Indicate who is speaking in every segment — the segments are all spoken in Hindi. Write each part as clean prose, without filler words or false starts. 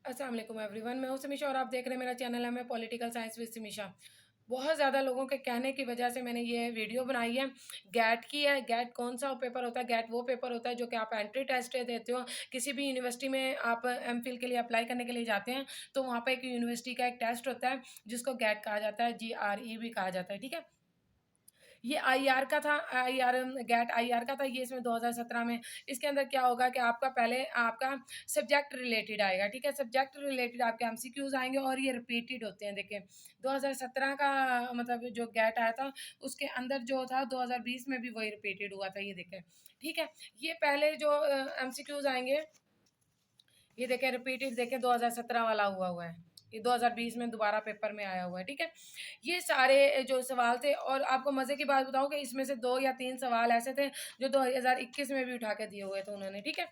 Speaker 1: अस्सलाम वालेकुम एवरीवन, मैं हूं समीशा और आप देख रहे हैं मेरा चैनल है मैं पॉलिटिकल साइंस विद समीशा। बहुत ज़्यादा लोगों के कहने की वजह से मैंने ये वीडियो बनाई है। गैट की है। गैट कौन सा पेपर होता है? गैट वो पेपर होता है जो कि आप एंट्री टेस्ट देते हो। किसी भी यूनिवर्सिटी में आप एमफिल के लिए अप्लाई करने के लिए जाते हैं, तो वहाँ पे एक यूनिवर्सिटी का एक टेस्ट होता है जिसको गैट कहा जाता है, GRE भी कहा जाता है, ठीक है। ये आईआर का था, आईआर गैट आईआर का था, ये इसमें 2017 में। इसके अंदर क्या होगा कि आपका पहले आपका सब्जेक्ट रिलेटेड आएगा, ठीक है। सब्जेक्ट रिलेटेड आपके एमसीक्यूज आएंगे और ये रिपीटेड होते हैं। देखिए 2017 का मतलब जो गैट आया था उसके अंदर जो था 2020 में भी वही रिपीटेड हुआ था, ये देखें, ठीक है। ये पहले जो एमसीक्यूज आएंगे, ये देखें रिपीटेड, देखें 2017 वाला हुआ है, ये 2020 में दोबारा पेपर में आया हुआ है, ठीक है। ये सारे जो सवाल थे, और आपको मज़े की बात बताऊं कि इसमें से 2 या 3 सवाल ऐसे थे जो 2021 में भी उठा के दिए हुए थे उन्होंने, ठीक है।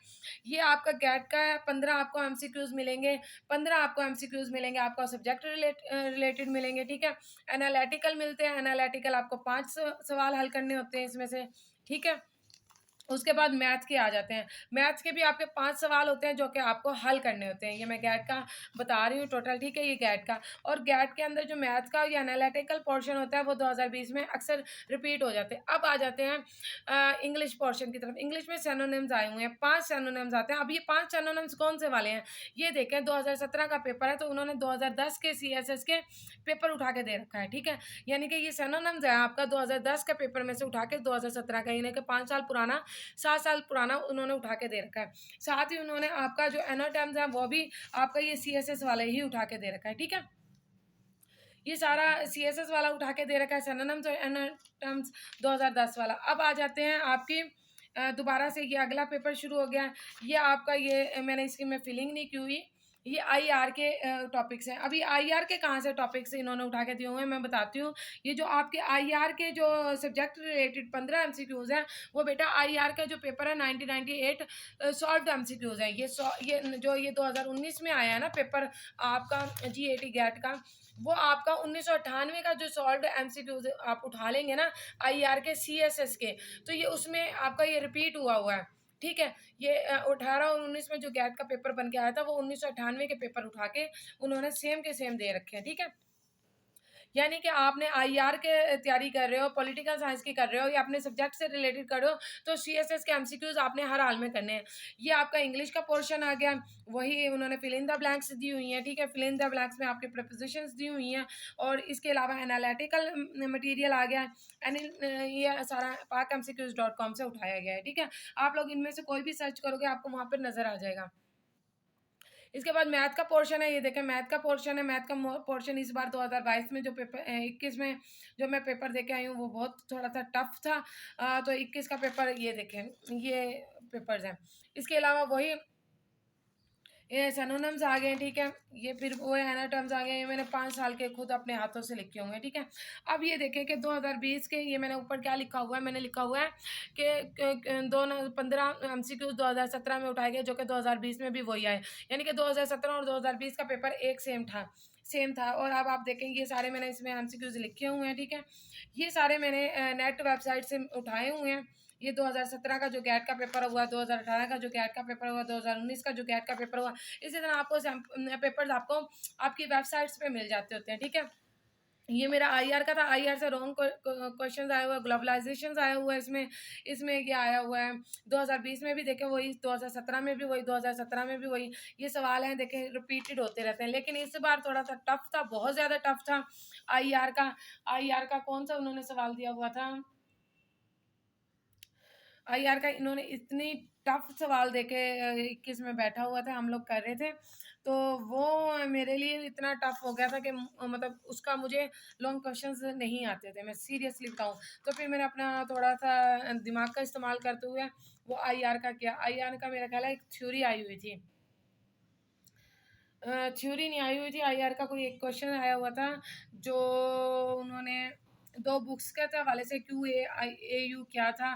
Speaker 1: ये आपका गैट का है। 15 आपको एमसीक्यूज मिलेंगे, 15 आपको एमसीक्यूज मिलेंगे, आपका सब्जेक्ट रिलेटेड मिलेंगे, ठीक है। एनालिटिकल मिलते हैं, एनालिटिकल आपको 5 सवाल हल करने होते हैं इसमें से, ठीक है। उसके बाद मैथ के आ जाते हैं। मैथ्स के भी आपके 5 सवाल होते हैं जो कि आपको हल करने होते हैं। ये मैं गैट का बता रही हूँ टोटल, ठीक है, ये गैट का। और गैट के अंदर जो मैथ्स का या एनालिटिकल पोर्शन होता है वो 2020 में अक्सर रिपीट हो जाते हैं। अब आ जाते हैं इंग्लिश पोर्शन की तरफ। इंग्लिश में सिनोनिम्स आए हुए हैं, 5 सिनोनिम्स आते हैं। अब ये 5 सिनोनिम्स कौन से वाले हैं? ये देखें, 2017 का पेपर है तो उन्होंने 2010 के सीएसएस के पेपर उठा के दे रखा है, ठीक है। यानी कि ये सिनोनिम्स है आपका 2010 के पेपर में से उठा के 2017 का, यानी कि 5 साल पुराना, 7 साल पुराना उन्होंने उठा के दे रखा है। साथ ही उन्होंने आपका जो एनो टर्म्स है वो भी आपका ये सीएसएस वाले ही उठा के दे रखा है, ठीक है। ये सारा सीएसएस वाला उठा के दे रखा है, सिनोनिम्स और एनो टर्म्स 2010 वाला। अब आ जाते हैं आपकी दोबारा से ये अगला पेपर शुरू हो गया। ये आपका, ये मैंने इसकी मैं फिलिंग नहीं की हुई। ये आईआर के टॉपिक्स हैं। अभी आईआर के कहाँ से टॉपिक्स इन्होंने उठा के दिए हुए हैं मैं बताती हूँ। ये जो आपके आईआर के जो सब्जेक्ट रिलेटेड 15 एमसीक्यूज हैं, वो बेटा आईआर का जो पेपर है 1998 सॉल्व्ड एमसीक्यूज हैं। ये जो ये 2019 में आया है ना पेपर आपका GAT गैट का, वो आपका 1998 का जो सॉल्व्ड एमसीक्यूज आप उठा लेंगे ना आईआर के सीएसएस के, तो ये उसमें आपका ये रिपीट हुआ है, ठीक है। ये 18 और 19 में जो गैट का पेपर बन के आया था वो 1998 के पेपर उठा के उन्होंने सेम के सेम दे रखे हैं, ठीक है। यानी कि आपने आईआर के तैयारी कर रहे हो, पॉलिटिकल साइंस की कर रहे हो या अपने सब्जेक्ट से रिलेटेड कर रहे हो, तो सीएसएस के एमसीक्यूज आपने हर हाल में करने हैं। ये आपका इंग्लिश का पोर्शन आ गया, वही उन्होंने फिल इन द ब्लैंक्स दी हुई हैं, ठीक है। फिल इन द ब्लैंक्स में आपके प्रपोजिशंस दी हुई हैं, और इसके अलावा एनालिटिकल मटेरियल आ गया है। ये सारा PAKMCQs.com से उठाया गया है, ठीक है। आप लोग इनमें से कोई भी सर्च करोगे आपको वहाँ पर नज़र आ जाएगा। इसके बाद मैथ का पोर्शन है, ये देखें मैथ का पोर्शन है। मैथ का पोर्शन इस बार 2022 में जो पेपर 21 में जो मैं पेपर दे के आई हूँ वो बहुत थोड़ा सा टफ था। तो 21 का पेपर ये देखें, ये पेपर्स हैं। इसके अलावा वही ये सिनोनिम्स आ गए, ठीक है। ये फिर वो एनाटॉम्स आ गए, ये मैंने 5 साल के खुद अपने हाथों से लिखे हुए हैं, ठीक है। अब ये देखें कि 2020 के, ये मैंने ऊपर क्या लिखा हुआ है, मैंने लिखा हुआ है कि 15 एमसीक्यूज 2017 में उठाए गए जो कि 2020 में भी वही आए। यानी कि 2017 और 2020 का पेपर एक सेम था। और अब आप देखें ये सारे मैंने इसमें एमसीक्यूज लिखे हुए हैं, ठीक है। ये सारे मैंने नेट वेबसाइट से उठाए हुए हैं। ये 2017 का जो गैट का पेपर हुआ, 2018 का जो गैट का पेपर हुआ, 2019 का जो गैट का पेपर हुआ, इसी तरह आपको पेपर्स आपको आपकी वेबसाइट्स पे मिल जाते होते हैं, ठीक है। ये मेरा आईआर का था। आईआर से रॉन्ग क्वेश्चंस आए हुए हैं, ग्लोबलाइजेशन आया हुआ है इसमें। इसमें क्या आया हुआ है 2020 में भी देखें वही, 2017 में भी वही, 2017 में भी वही। ये सवाल हैं देखें रिपीटेड होते रहते हैं, लेकिन इस बार थोड़ा सा टफ था, बहुत ज़्यादा टफ था आईआर का कौन सा उन्होंने सवाल दिया हुआ था आईआर का, इन्होंने इतनी टफ सवाल देके 21 में बैठा हुआ था, हम लोग कर रहे थे, तो वो मेरे लिए इतना टफ हो गया था कि मतलब उसका मुझे लॉन्ग क्वेश्चंस नहीं आते थे, मैं सीरियसली बताऊं। तो फिर मैंने अपना थोड़ा सा दिमाग का इस्तेमाल करते हुए वो आईआर का किया। आईआर का मेरा ख्याल है एक थ्योरी आई हुई थी, थ्योरी नहीं आई हुई थी, आईआर का कोई एक क्वेश्चन आया हुआ था जो उन्होंने 2 बुक्स के हवाले से, QAIAU क्या था,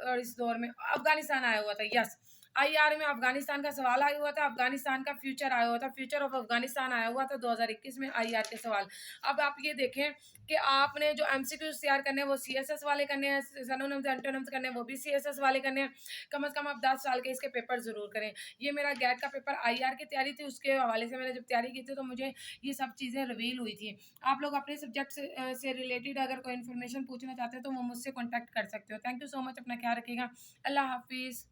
Speaker 1: और इस दौर में अफ़गानिस्तान आया हुआ था, यस। आईआर में अफ़गानिस्तान का सवाल आया हुआ था, अफ़गानिस्तान का फ्यूचर आया हुआ था, फ्यूचर ऑफ अफ़गानिस्तान आया हुआ था 2021 में आईआर के सवाल। अब आप ये देखें कि आपने जो एमसीक्यूज़ तैयार करने हैं वो सीएसएस वाले करने हैं, सिनोनिम्स, एंटोनिम्स करने हैं वो भी सीएसएस वाले करने हैं। कम से कम आप 10 साल के इसके पेपर ज़रूर करें। ये मेरा गेट का पेपर आईआर की तैयारी थी, उसके हवाले से मैंने जब तैयारी की थी तो मुझे ये सब चीज़ें रिवील हुई थी। आप लोग अपने सब्जेक्ट से रिलेटेड अगर कोई इन्फॉर्मेशन पूछना चाहते हैं तो वो मुझसे कॉन्टैक्ट कर सकते हो। थैंक यू सो मच, अपना ख्याल रखिएगा। अल्लाह हाफ़िज़।